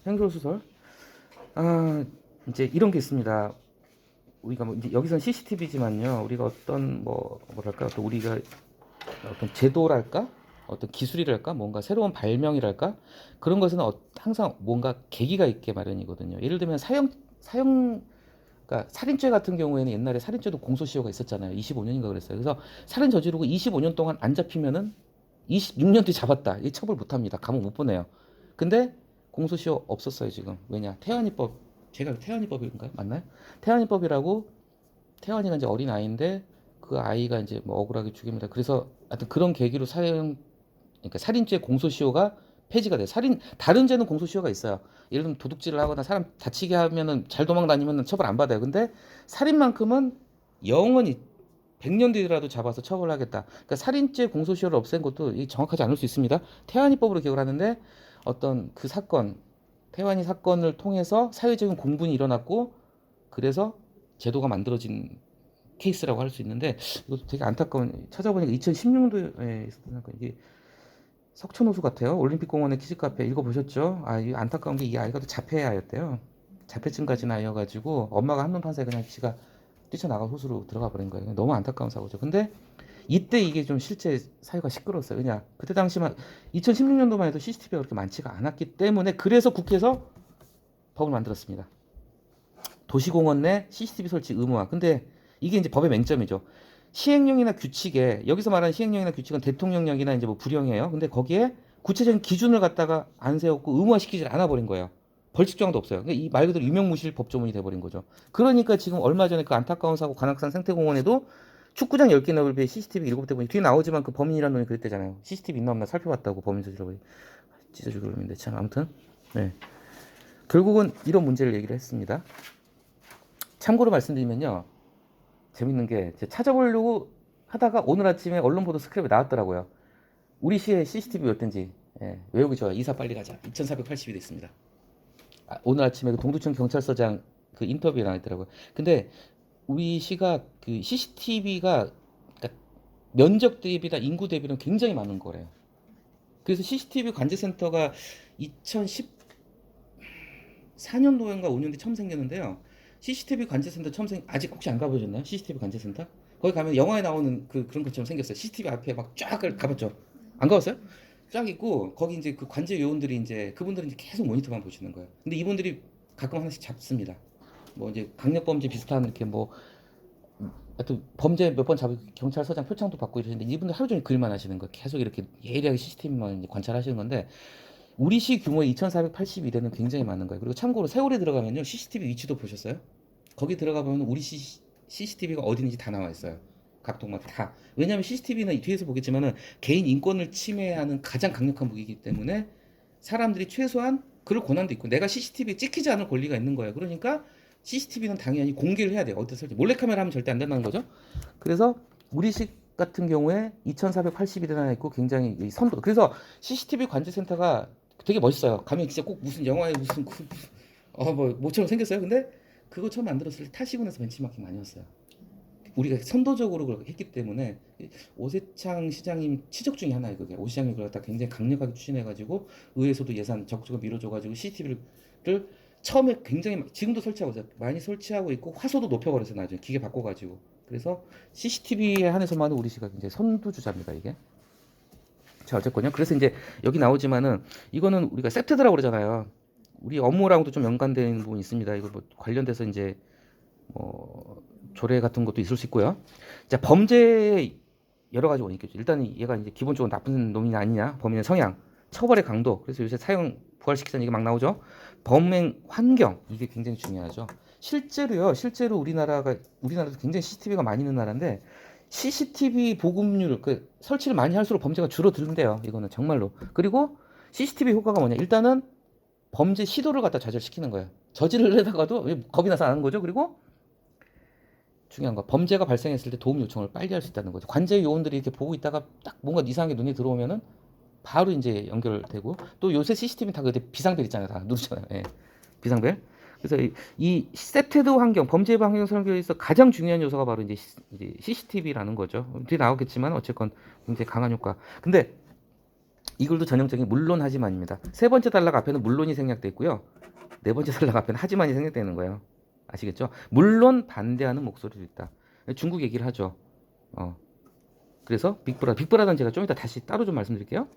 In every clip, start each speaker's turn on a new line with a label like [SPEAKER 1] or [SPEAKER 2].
[SPEAKER 1] 행솔수설. 아, 이제 이런 게 있습니다. 우리가 뭐 이제 여기선 CCTV지만요. 우리가 어떤 뭐랄까 어떤 우리가 어떤 제도랄까 어떤 기술이랄까 뭔가 새로운 발명이랄까 그런 것은 항상 뭔가 계기가 있게 마련이거든요. 예를 들면 사형 그러니까 살인죄 같은 경우에는 옛날에 살인죄도 공소시효가 있었잖아요. 25년인가 그랬어요. 그래서 살인 저지르고 25년 동안 안 잡히면은 26년 뒤에 잡았다. 이 처벌 못 합니다. 감옥 못 보내요. 근데 공소시효 없었어요, 지금. 왜냐? 태완이법, 제가 태완이법인가요? 맞나요? 태완이법이라고 태완이가 이제 어린 아이인데 그 아이가 이제 뭐 억울하게 죽입니다. 그래서 하여튼 그런 계기로 그러니까 살인죄 공소시효가 폐지가 돼요. 다른 죄는 공소시효가 있어요. 예를 들면 도둑질을 하거나 사람 다치게 하면은 잘 도망 다니면 처벌 안 받아요. 근데 살인만큼은 영원히 100년 뒤라도 잡아서 처벌하겠다. 그러니까 살인죄 공소시효를 없앤 것도 정확하지 않을 수 있습니다. 태완이법으로 기억을 하는데 어떤 그 사건, 태완이 사건을 통해서 사회적인 공분이 일어났고 그래서 제도가 만들어진 케이스라고 할 수 있는데 이것도 되게 안타까운 찾아보니까 2016년도에 있었던 이게 석촌호수 같아요. 올림픽공원의 키즈카페 읽어보셨죠? 아, 이 안타까운 게 이 아이가 또 자폐아였대요. 자폐증 가진 아이여가지고 엄마가 한눈 판사에 그냥 지가 뛰쳐나가 호수로 들어가 버린 거예요. 너무 안타까운 사고죠. 근데 이때 이게 좀 실제 사회가 시끄러웠어요. 그냥 그때 당시만 2016년도만 해도 CCTV가 그렇게 많지가 않았기 때문에 그래서 국회에서 법을 만들었습니다. 도시공원 내 CCTV 설치 의무화. 근데 이게 이제 법의 맹점이죠. 시행령이나 규칙에 여기서 말하는 시행령이나 규칙은 대통령령이나 이제 뭐 불령이에요. 근데 거기에 구체적인 기준을 갖다가 안 세웠고 의무화시키질 않아 버린 거예요. 벌칙 조항도 없어요. 그러니까 이 말 그대로 유명무실 법조문이 돼버린 거죠. 그러니까 지금 얼마 전에 그 안타까운 사고 관악산 생태공원에도 축구장 10개 넓이에 CCTV 7대 보니 뒤에 나오지만 그 범인이라는 놈이 그랬대잖아요. CCTV 있나 없나 살펴봤다고 범인 저질러버리 찢어주고 그러는데 참 아무튼 네. 결국은 이런 문제를 얘기를 했습니다. 참고로 말씀드리면요. 재밌는 게 찾아보려고 하다가 오늘 아침에 언론 보도 스크랩에 나왔더라고요. 우리 시의 CCTV 몇 대인지 외우기 좋아요. 이사 빨리 가자. 2480이 됐습니다. 오늘 아침에 그 동두천 경찰서장 그 인터뷰에 나왔더라고요. 근데 우리 시가 그 CCTV가 그러니까 면적 대비나 인구 대비는 굉장히 많은 거래요. 그래서 CCTV 관제센터가 2014년도인가 5년 뒤 처음 생겼는데요. CCTV 관제센터 아직 혹시 안 가보셨나요? CCTV 관제센터? 거기 가면 영화에 나오는 그런 것처럼 생겼어요. CCTV 앞에 막 쫙 가봤죠? 안 가봤어요? 쫙 있고 거기 이제 그 관제 요원들이 이제 그분들은 이제 계속 모니터만 보시는 거예요. 근데 이분들이 가끔 하나씩 잡습니다. 뭐 이제 강력범죄 비슷한 이렇게 뭐 하여튼 범죄 몇 번 잡을 경찰서장 표창도 받고 이러시는데 이분들 하루 종일 글만 하시는 거예요. 계속 이렇게 예리하게 CCTV만 관찰하시는 건데 우리 시 규모의 2482대는 굉장히 많은 거예요. 그리고 참고로 세월에 들어가면요. CCTV 위치도 보셨어요? 거기 들어가 보면 우리 CCTV가 어디인지 다 나와 있어요. 각 동마다 다. 왜냐하면 CCTV는 뒤에서 보겠지만은 개인 인권을 침해하는 가장 강력한 무기이기 때문에 사람들이 최소한 그럴 권한도 있고 내가 CCTV에 찍히지 않을 권리가 있는 거예요. 그러니까 CCTV는 당연히 공개를 해야 돼요. 어디서 설치. 몰래카메라 하면 절대 안 된다는 거죠. 그래서 우리 식 같은 경우에 2482대나 있고 굉장히 선도. 그래서 CCTV 관제센터가 되게 멋있어요. 가면 진짜 꼭 무슨 영화에 무슨 뭐 모처럼 생겼어요. 근데 그거 처음 만들었을 때 타시군에서 벤치마킹 아니었어요. 우리가 선도적으로 그렇게 했기 때문에 오세창 시장님 치적 중에 하나예요. 그게 오 시장님이 그걸 갖다 굉장히 강력하게 추진해가지고 의회에서도 예산 적극적으로 밀어줘가지고 CCTV를 처음에 굉장히 지금도 설치하고 있어요. 많이 설치하고 있고 화소도 높여버렸어요. 나중에 기계 바꿔가지고. 그래서 CCTV에 한해서만은 우리 시가 굉장히 선두주자입니다. 이게. 자 어쨌건요. 그래서 이제 여기 나오지만은 이거는 우리가 세트드라고 그러잖아요. 우리 업무랑도 좀 연관되는 부분이 있습니다. 이거 뭐 관련돼서 이제 뭐 조례 같은 것도 있을 수 있고요. 자 범죄 여러 가지 원인이 있겠죠. 일단 얘가 이제 기본적으로 나쁜 놈이 아니냐, 범인의 성향, 처벌의 강도. 그래서 요새 사형 부활시키자는 얘기 막 나오죠. 범행 환경 이게 굉장히 중요하죠. 실제로 우리나라도 굉장히 CCTV가 많이 있는 나라인데 CCTV 보급률 설치를 많이 할수록 범죄가 줄어드는데요. 이거는 정말로. 그리고 CCTV 효과가 뭐냐? 일단은 범죄 시도를 갖다 좌절시키는 거예요. 저지르려다가도 겁이 나서 안 하는 거죠. 그리고 중요한 거 범죄가 발생했을 때 도움 요청을 빨리 할 수 있다는 거죠. 관제 요원들이 이렇게 보고 있다가 딱 뭔가 이상하게 눈에 들어오면은 바로 이제 연결되고 또 요새 CCTV 다 그때 비상벨 있잖아요. 다 누르잖아요. 예. 비상벨. 그래서 이 세트드 환경, 범죄 예방 환경 설계에서 가장 중요한 요소가 바로 이제 CCTV라는 거죠. 뒤에 나오겠지만 어쨌건 굉장히 강한 효과. 근데 이 글도 전형적인 물론 하지만입니다. 세 번째 단락 앞에는 물론이 생략돼 있고요. 네 번째 단락 앞에는 하지만이 생략되는 거예요. 아시겠죠? 물론 반대하는 목소리도 있다. 중국 얘기를 하죠. 그래서 빅브라더는 제가 좀 이따 다시 따로 좀 말씀드릴게요.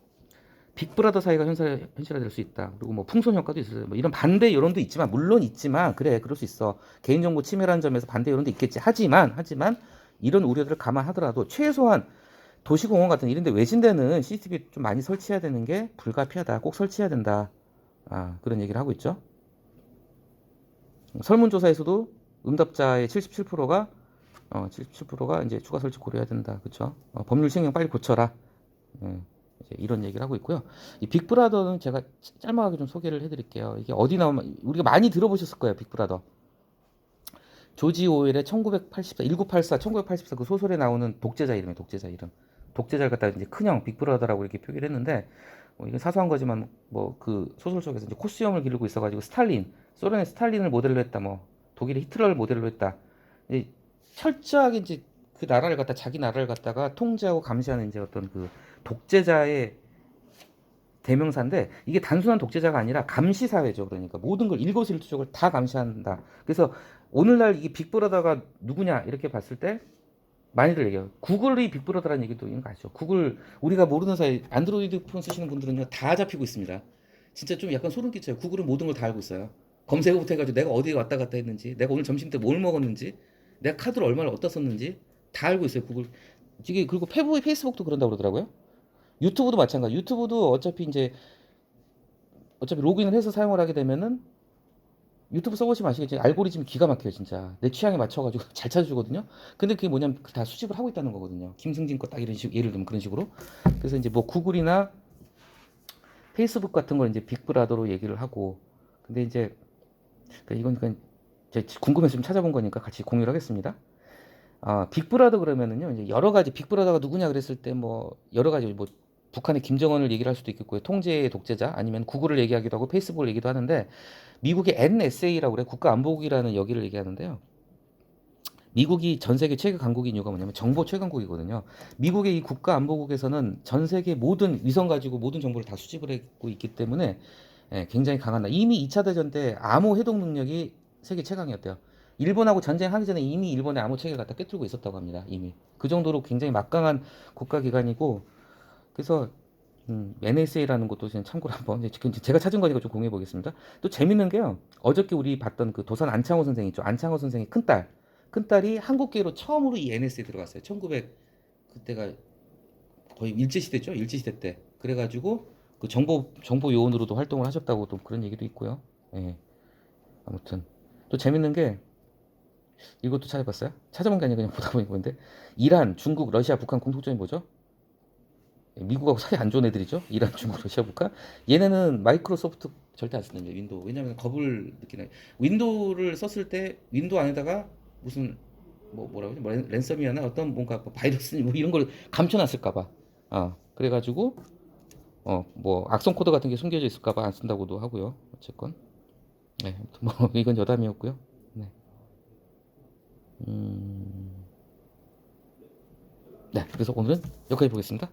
[SPEAKER 1] 빅브라더 사이가 현실화될 수 있다. 그리고 뭐 풍선 효과도 있어요. 뭐 이런 반대 여론도 있지만, 물론 있지만, 그래, 그럴 수 있어. 개인정보 침해라는 점에서 반대 여론도 있겠지. 하지만 이런 우려들을 감안하더라도 최소한 도시공원 같은 이런 데 외진데는 CCTV 좀 많이 설치해야 되는 게 불가피하다. 꼭 설치해야 된다. 그런 얘기를 하고 있죠. 설문조사에서도 응답자의 77%가 이제 추가 설치 고려해야 된다. 그렇죠? 법률 시행 빨리 고쳐라. 예, 이제 이런 얘기를 하고 있고요. 이 빅브라더는 제가 짤막하게 좀 소개를 해드릴게요. 이게 어디 나오면 우리가 많이 들어보셨을 거예요. 빅브라더. 조지 오웰의 1984 그 소설에 나오는 독재자 이름이에요. 독재자 이름. 독재자를 갖다가 이제 큰형 빅브라더라고 이렇게 표기를 했는데 이건 사소한 거지만 뭐 그 소설 속에서 이제 코수염을 기르고 있어가지고 소련의 스탈린을 모델로 했다. 뭐 독일의 히틀러를 모델로 했다. 이제 철저하게 이제 그 나라를 갖다 자기 나라를 갖다가 통제하고 감시하는 이제 어떤 그 독재자의 대명사인데 이게 단순한 독재자가 아니라 감시 사회죠. 그러니까 모든 걸 일거수일투족을 다 감시한다. 그래서 오늘날 이 빅브라더가 누구냐 이렇게 봤을 때 많이들 얘기해요. 구글이 빅브라더라는 얘기도 있는 거 아시죠? 구글 우리가 모르는 사이 안드로이드 폰 쓰시는 분들은요 다 잡히고 있습니다. 진짜 좀 약간 소름 끼쳐요. 구글은 모든 걸 다 알고 있어요. 검색어부터 해가지고 내가 어디에 왔다 갔다 했는지, 내가 오늘 점심 때 뭘 먹었는지, 내가 카드를 얼마나 어디다 썼는지 다 알고 있어요. 구글. 이게 그리고 페이스북도 그런다고 그러더라고요. 유튜브도 마찬가지. 유튜브도 어차피 로그인을 해서 사용을 하게 되면은 유튜브 써보시면 아시겠지만 알고리즘이 기가 막혀요 진짜. 내 취향에 맞춰가지고 잘 찾아주거든요. 근데 그게 뭐냐면 다 수집을 하고 있다는 거거든요. 김승진 거 딱 이런 식 예를 들면 그런 식으로. 그래서 이제 뭐 구글이나 페이스북 같은 걸 이제 빅브라더로 얘기를 하고. 근데 이제 이건 그냥 제가 궁금해서 좀 찾아본 거니까 같이 공유를 하겠습니다. 빅브라더 그러면은요 이제 여러 가지 빅브라더가 누구냐 그랬을 때 뭐 여러 가지 뭐 북한의 김정은을 얘기를 할 수도 있겠고요. 통제의 독재자 아니면 구글을 얘기하기도 하고 페이스북을 얘기도 하는데 미국의 NSA라고 그래 국가안보국이라는 여기를 얘기하는데요. 미국이 전 세계 최고 강국인 이유가 뭐냐면 정보 최강국이거든요. 미국의 이 국가안보국에서는 전 세계 모든 위성 가지고 모든 정보를 다 수집을 하고 있기 때문에 굉장히 강한 나. 이미 2차 대전 때 암호 해독 능력이 세계 최강이었대요. 일본하고 전쟁하기 전에 이미 일본의 암호 체계를 갖다 꿰뚫고 있었다고 합니다. 이미 그 정도로 굉장히 막강한 국가기관이고 그래서 NSA라는 것도 그냥 참고로 한번 제가 찾은 거니까 좀 공유해 보겠습니다. 또 재밌는 게요. 어저께 우리 봤던 그 도산 안창호 선생 있죠. 안창호 선생의 큰딸이 한국계로 처음으로 이 NSA에 들어갔어요. 1900 그때가 거의 일제시대죠. 일제시대 때. 그래가지고 그 정보 요원으로도 활동을 하셨다고 또 그런 얘기도 있고요. 예. 아무튼 또 재밌는 게 이것도 찾아봤어요. 찾아본 게 아니라 그냥 보다 보니까 근데 이란, 중국, 러시아, 북한 공통점이 뭐죠? 미국하고 사이 안 좋은 애들이죠. 이란, 중국, 러시아, 북한. 얘네는 마이크로소프트 절대 안 쓴답니다. 윈도우. 왜냐하면 겁을 느끼나요. 윈도우를 썼을 때 윈도우 안에다가 무슨 뭐라고 하지? 랜섬이어나 어떤 뭔가 뭐 바이러스니 뭐 이런 걸 감춰놨을까봐. 그래가지고 뭐 악성 코드 같은 게 숨겨져 있을까봐 안 쓴다고도 하고요. 어쨌건. 네, 뭐 이건 여담이었고요. 네. 네, 그래서 오늘은 여기까지 보겠습니다.